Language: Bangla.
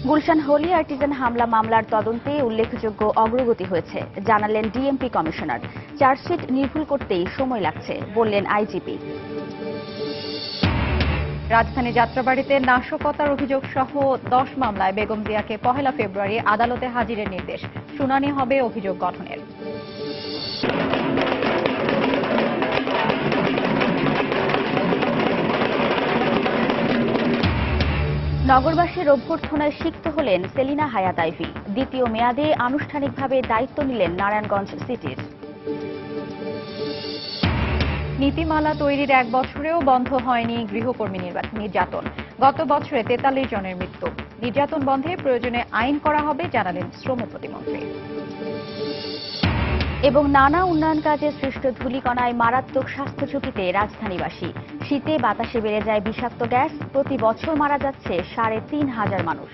গুলশান হোলি আর্টিজান হামলা মামলার তদন্তে উল্লেখযোগ্য অগ্রগতি হয়েছে জানালেন ডিএমপি কমিশনার। চার্জশিট নির্ভুল করতেই সময় লাগছে বললেন আইজিপি। রাজধানী যাত্রাবাড়ীতে নাশকতার অভিযোগ সহ 10 মামলায় বেগম জিয়াকে 1 ফেব্রুয়ারি আদালতে হাজিরের নির্দেশ। শুনানি হবে অভিযোগ গঠনের। নগরবাসীর অভ্যর্থনায় সিক্ত হলেন সেলিনা হায়াত আইভী। দ্বিতীয় মেয়াদে আনুষ্ঠানিকভাবে দায়িত্ব নিলেন নারায়ণগঞ্জ সিটির। নীতিমালা তৈরির 1 বছরেও বন্ধ হয়নি গৃহকর্মী নির্যাতন। গত বছরে 43 জনের মৃত্যু। নির্যাতন বন্ধে প্রয়োজনে আইন করা হবে জানালেন শ্রম প্রতিমন্ত্রী। এবং নানা উন্নয়ন কাজে সৃষ্ট ধূলিকণায় মারাত্মক স্বাস্থ্য ঝুঁকিতে রাজধানীবাসী। শীতে বাতাসে বেড়ে যায় বিষাক্ত গ্যাস। প্রতি বছর মারা যাচ্ছে 3,500 মানুষ।